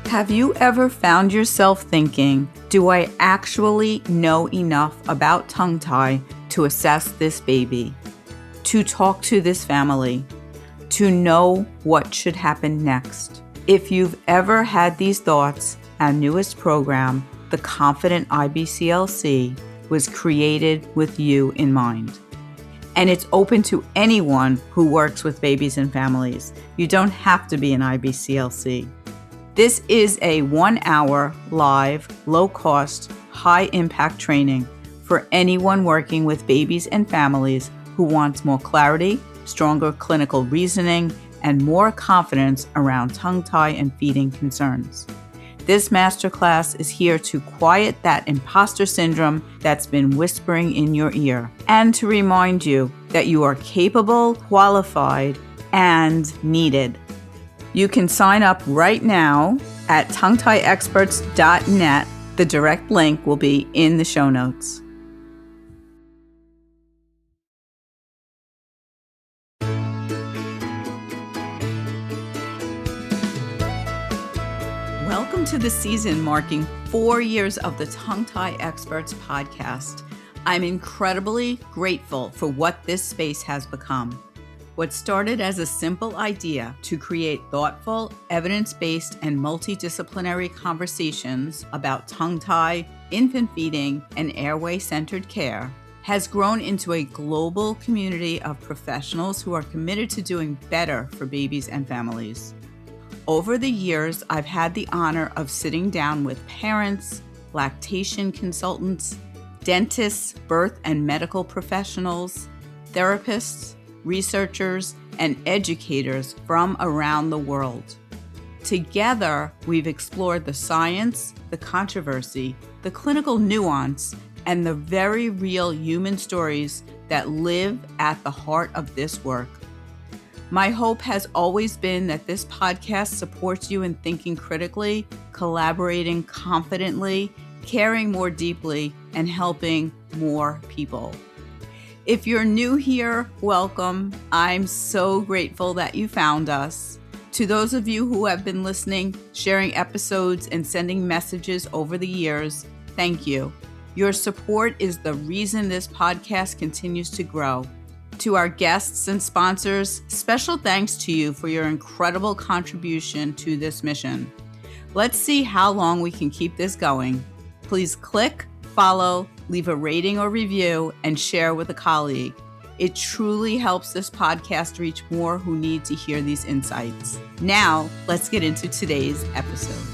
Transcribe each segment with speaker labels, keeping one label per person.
Speaker 1: Have you ever found yourself thinking, do I actually know enough about tongue tie to assess this baby, to talk to this family, to know what should happen next? If you've ever had these thoughts, our newest program, the Confident IBCLC, was created with you in mind. And it's open to anyone who works with babies and families. You don't have to be an IBCLC. This is a 1-hour live, low-cost, high-impact training for anyone working with babies and families who wants more clarity, stronger clinical reasoning, and more confidence around tongue tie and feeding concerns. This masterclass is here to quiet that imposter syndrome that's been whispering in your ear and to remind you that you are capable, qualified, and needed. You can sign up right now at tonguetieexperts.net. The direct link will be in the show notes. Welcome to the season marking 4 years of the Tongue Tie Experts podcast. I'm incredibly grateful for what this space has become. What started as a simple idea to create thoughtful, evidence-based, and multidisciplinary conversations about tongue tie, infant feeding, and airway-centered care has grown into a global community of professionals who are committed to doing better for babies and families. Over the years, I've had the honor of sitting down with parents, lactation consultants, dentists, birth and medical professionals, therapists, researchers, and educators from around the world. Together, we've explored the science, the controversy, the clinical nuance, and the very real human stories that live at the heart of this work. My hope has always been that this podcast supports you in thinking critically, collaborating confidently, caring more deeply, and helping more people. If you're new here, welcome. I'm so grateful that you found us. To those of you who have been listening, sharing episodes, and sending messages over the years, thank you. Your support is the reason this podcast continues to grow. To our guests and sponsors, special thanks to you for your incredible contribution to this mission. Let's see how long we can keep this going. Please click, follow, leave a rating or review, and share with a colleague. It truly helps this podcast reach more who need to hear these insights. Now, let's get into today's episode.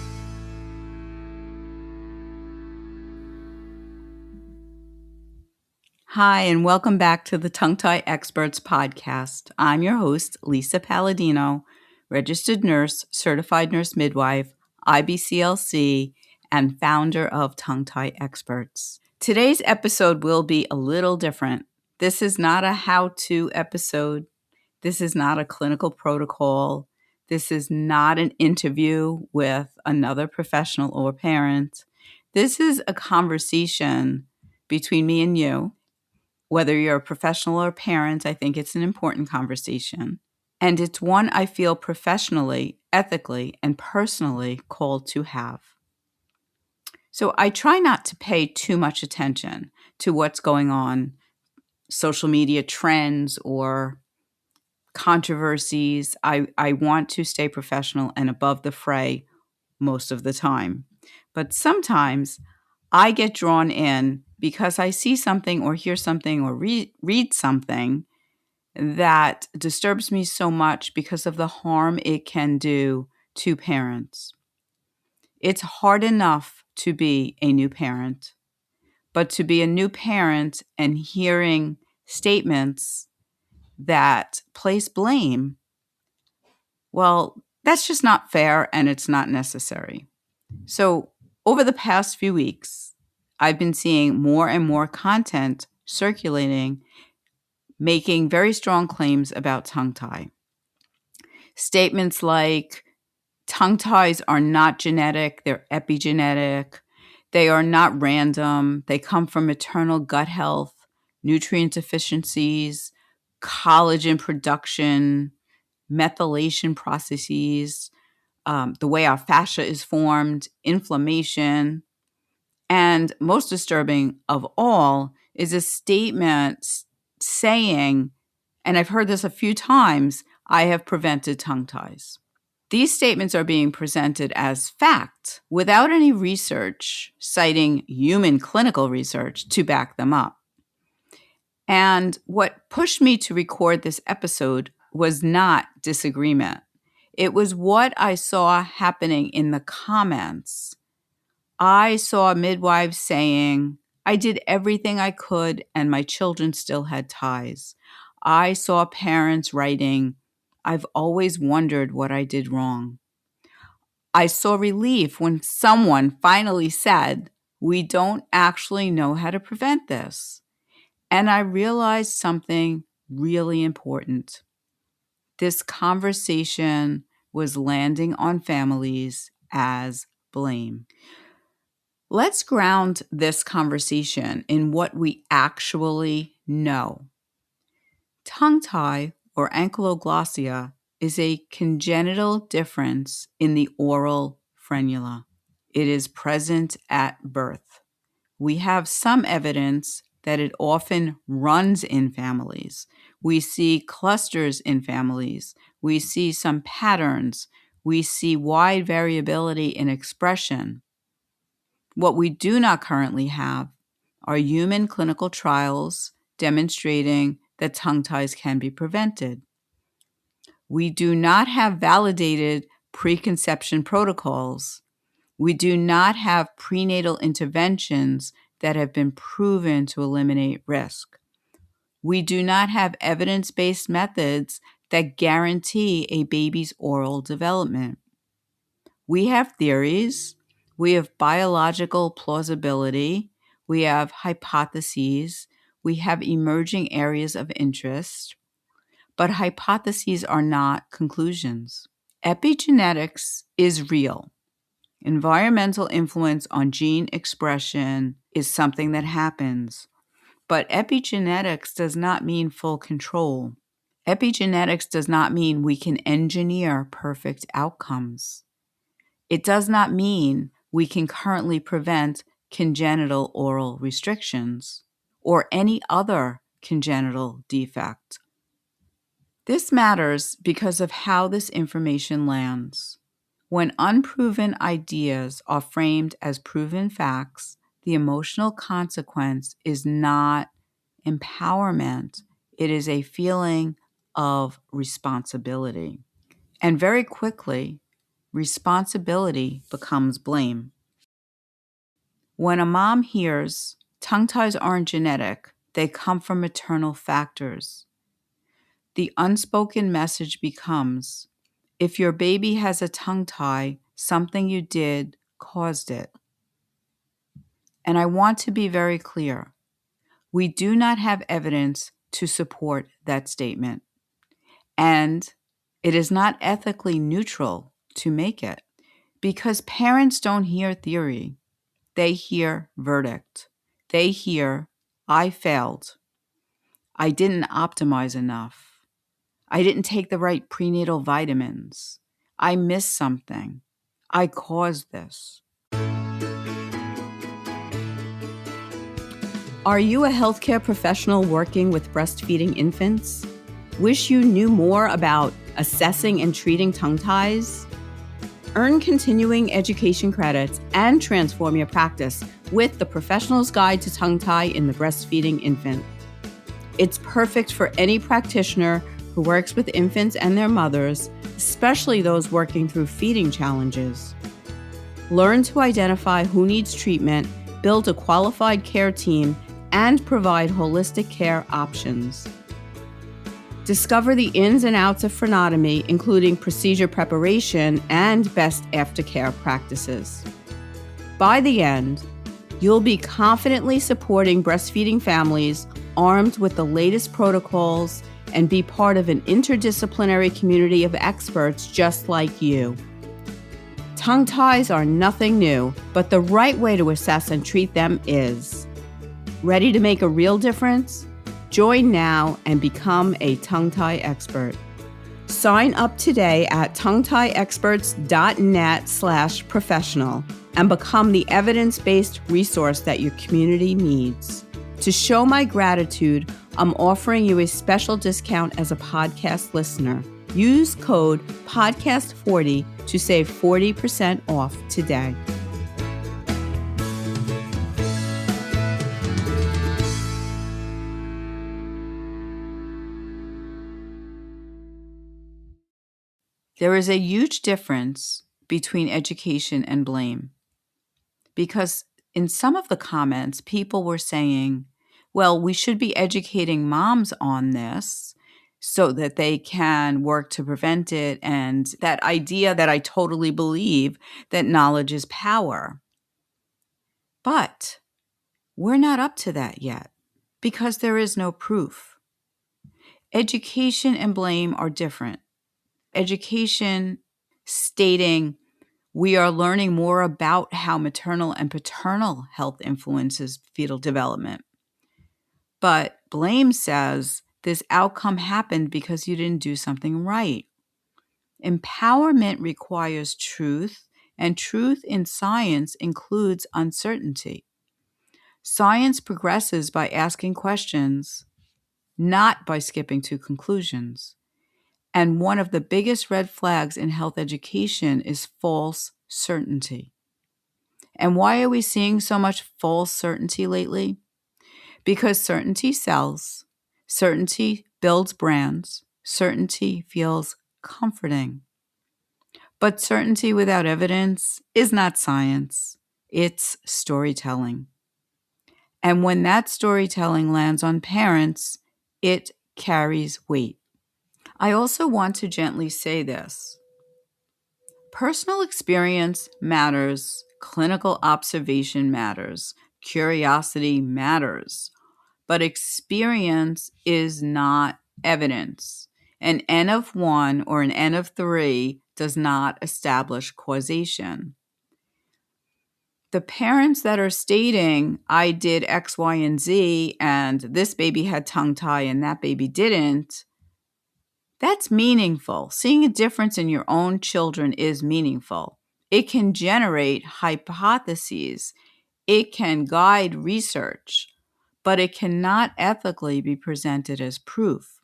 Speaker 1: Hi, and welcome back to the Tongue Tie Experts podcast. I'm your host, Lisa Paladino, registered nurse, certified nurse midwife, IBCLC, and founder of Tongue Tie Experts. Today's episode will be a little different. This is not a how-to episode. This is not a clinical protocol. This is not an interview with another professional or parent. This is a conversation between me and you. Whether you're a professional or a parent, I think it's an important conversation. And it's one I feel professionally, ethically, and personally called to have. So I try not to pay too much attention to what's going on, social media trends or controversies. I want to stay professional and above the fray most of the time. But sometimes I get drawn in because I see something or hear something or read something that disturbs me so much because of the harm it can do to parents. It's hard enough to be a new parent, but to be a new parent and hearing statements that place blame, well, that's just not fair and it's not necessary. So over the past few weeks, I've been seeing more and more content circulating, making very strong claims about tongue tie. Statements like, tongue ties are not genetic, they're epigenetic. They are not random. They come from maternal gut health, nutrient deficiencies, collagen production, methylation processes, the way our fascia is formed, inflammation, and most disturbing of all is a statement saying, and I've heard this a few times, I have prevented tongue ties. These statements are being presented as fact without any research, citing human clinical research to back them up. And what pushed me to record this episode was not disagreement. It was what I saw happening in the comments. I saw midwives saying, I did everything I could and my children still had ties. I saw parents writing, I've always wondered what I did wrong. I saw relief when someone finally said, we don't actually know how to prevent this. And I realized something really important. This conversation was landing on families as blame. Let's ground this conversation in what we actually know. Tongue tie, or ankyloglossia, is a congenital difference in the oral frenula. It is present at birth. We have some evidence that it often runs in families. We see clusters in families. We see some patterns. We see wide variability in expression. What we do not currently have are human clinical trials demonstrating that tongue ties can be prevented. We do not have validated preconception protocols. We do not have prenatal interventions that have been proven to eliminate risk. We do not have evidence-based methods that guarantee a baby's oral development. We have theories. We have biological plausibility. We have hypotheses. We have emerging areas of interest. But hypotheses are not conclusions. Epigenetics is real. Environmental influence on gene expression is something that happens. But epigenetics does not mean full control. Epigenetics does not mean we can engineer perfect outcomes. It does not mean we can currently prevent congenital oral restrictions or any other congenital defect. This matters because of how this information lands. When unproven ideas are framed as proven facts, the emotional consequence is not empowerment. It is a feeling of responsibility. And very quickly, responsibility becomes blame. When a mom hears tongue ties aren't genetic, they come from maternal factors, the unspoken message becomes, if your baby has a tongue tie, something you did caused it. And I want to be very clear. We do not have evidence to support that statement. And it is not ethically neutral to make it, because parents don't hear theory. They hear verdict. They hear, I failed. I didn't optimize enough. I didn't take the right prenatal vitamins. I missed something. I caused this. Are you a healthcare professional working with breastfeeding infants? Wish you knew more about assessing and treating tongue ties? Earn continuing education credits and transform your practice with the Professional's Guide to Tongue Tie in the Breastfeeding Infant. It's perfect for any practitioner who works with infants and their mothers, especially those working through feeding challenges. Learn to identify who needs treatment, build a qualified care team, and provide holistic care options. Discover the ins and outs of frenotomy, including procedure preparation and best aftercare practices. By the end, you'll be confidently supporting breastfeeding families armed with the latest protocols and be part of an interdisciplinary community of experts just like you. Tongue ties are nothing new, but the right way to assess and treat them is. Ready to make a real difference? Join now and become a tongue tie expert. Sign up today at tonguetieexperts.net/professional and become the evidence-based resource that your community needs. To show my gratitude, I'm offering you a special discount as a podcast listener. Use code PODCAST40 to save 40% off today. There is a huge difference between education and blame, because in some of the comments, people were saying, well, we should be educating moms on this so that they can work to prevent it. And that idea that I totally believe, that knowledge is power. But we're not up to that yet because there is no proof. Education and blame are different. Education stating we are learning more about how maternal and paternal health influences fetal development. But blame says this outcome happened because you didn't do something right. Empowerment requires truth, and truth in science includes uncertainty. Science progresses by asking questions, not by skipping to conclusions. And one of the biggest red flags in health education is false certainty. And why are we seeing so much false certainty lately? Because certainty sells, certainty builds brands, certainty feels comforting. But certainty without evidence is not science, it's storytelling. And when that storytelling lands on parents, it carries weight. I also want to gently say this. Personal experience matters, clinical observation matters, curiosity matters, but experience is not evidence. An N of 1 or an N of 3 does not establish causation. The parents that are stating, I did X, Y, and Z, and this baby had tongue tie and that baby didn't, that's meaningful. Seeing a difference in your own children is meaningful. It can generate hypotheses. It can guide research, but it cannot ethically be presented as proof.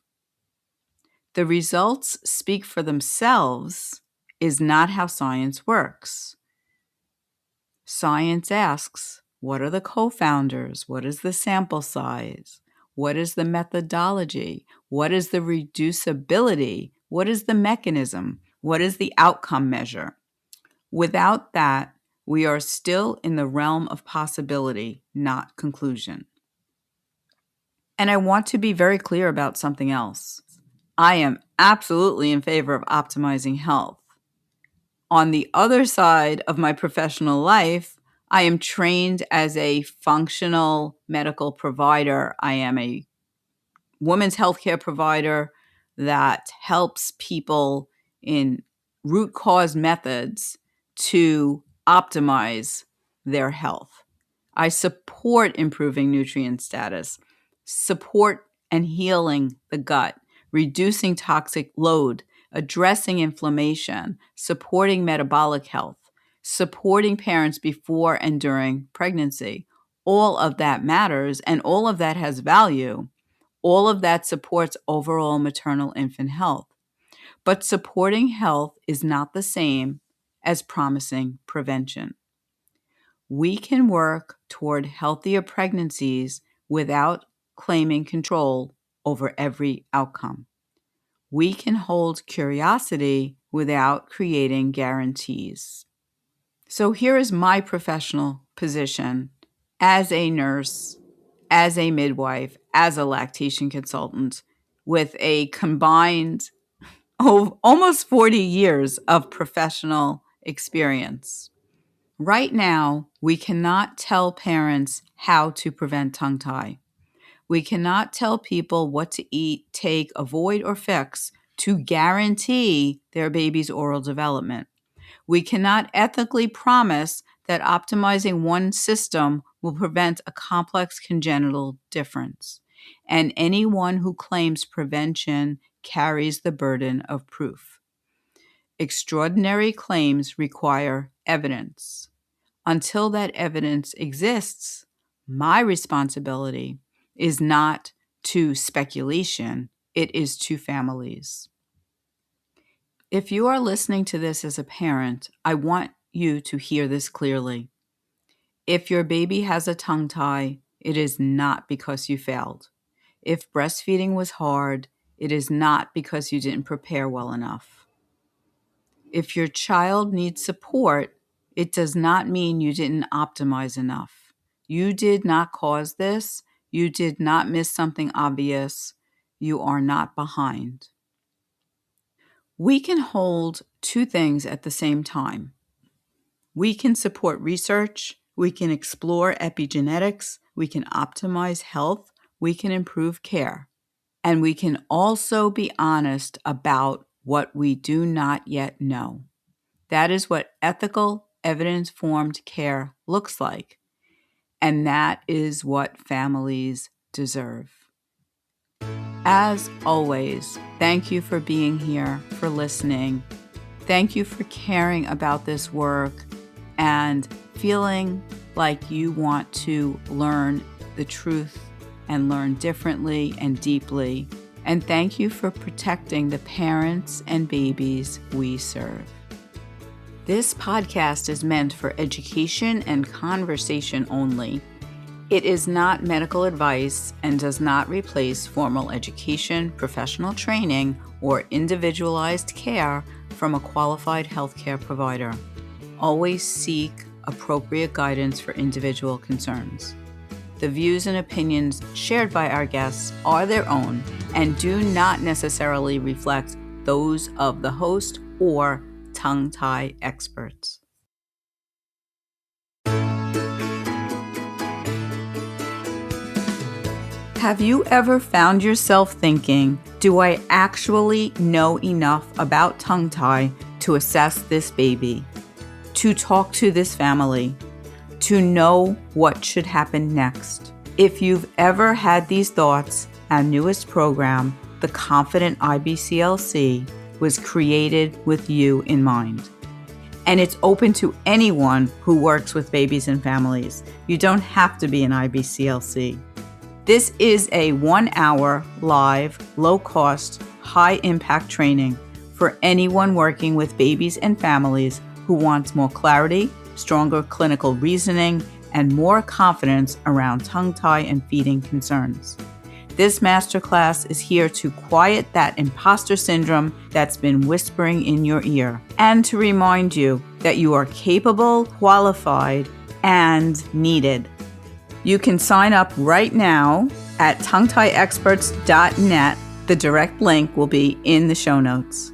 Speaker 1: The results speak for themselves is not how science works. Science asks, what are the co-founders? What is the sample size? What is the methodology? What is the reducibility? What is the mechanism? What is the outcome measure? Without that, we are still in the realm of possibility, not conclusion. And I want to be very clear about something else. I am absolutely in favor of optimizing health. On the other side of my professional life, I am trained as a functional medical provider. I am a women's healthcare provider that helps people in root cause methods to optimize their health. I support improving nutrient status, support and healing the gut, reducing toxic load, addressing inflammation, supporting metabolic health, supporting parents before and during pregnancy. All of that matters, and all of that has value. All of that supports overall maternal infant health. But supporting health is not the same as promising prevention. We can work toward healthier pregnancies without claiming control over every outcome. We can hold curiosity without creating guarantees. So here is my professional position as a nurse, as a midwife, as a lactation consultant, with a combined almost 40 years of professional experience. Right now, we cannot tell parents how to prevent tongue tie. We cannot tell people what to eat, take, avoid, or fix to guarantee their baby's oral development. We cannot ethically promise that optimizing one system will prevent a complex congenital difference. And anyone who claims prevention carries the burden of proof. Extraordinary claims require evidence. Until that evidence exists, my responsibility is not to speculation, it is to families. If you are listening to this as a parent, I want you to hear this clearly. If your baby has a tongue tie, it is not because you failed. If breastfeeding was hard, it is not because you didn't prepare well enough. If your child needs support, it does not mean you didn't optimize enough. You did not cause this. You did not miss something obvious. You are not behind. We can hold two things at the same time. We can support research. We can explore epigenetics. We can optimize health. We can improve care. And we can also be honest about what we do not yet know. That is what ethical, evidence-informed care looks like. And that is what families deserve. As always, thank you for being here, for listening. Thank you for caring about this work and feeling like you want to learn the truth and learn differently and deeply. And thank you for protecting the parents and babies we serve. This podcast is meant for education and conversation only. It is not medical advice and does not replace formal education, professional training, or individualized care from a qualified healthcare provider. Always seek appropriate guidance for individual concerns. The views and opinions shared by our guests are their own and do not necessarily reflect those of the host or tongue tie experts. Have you ever found yourself thinking, do I actually know enough about tongue tie to assess this baby, to talk to this family, to know what should happen next? If you've ever had these thoughts, our newest program, the Confident IBCLC, was created with you in mind. And it's open to anyone who works with babies and families. You don't have to be an IBCLC. This is a 1-hour live, low-cost, high-impact training for anyone working with babies and families who wants more clarity, stronger clinical reasoning, and more confidence around tongue tie and feeding concerns. This masterclass is here to quiet that imposter syndrome that's been whispering in your ear and to remind you that you are capable, qualified, and needed. You can sign up right now at tonguetieexperts.net. The direct link will be in the show notes.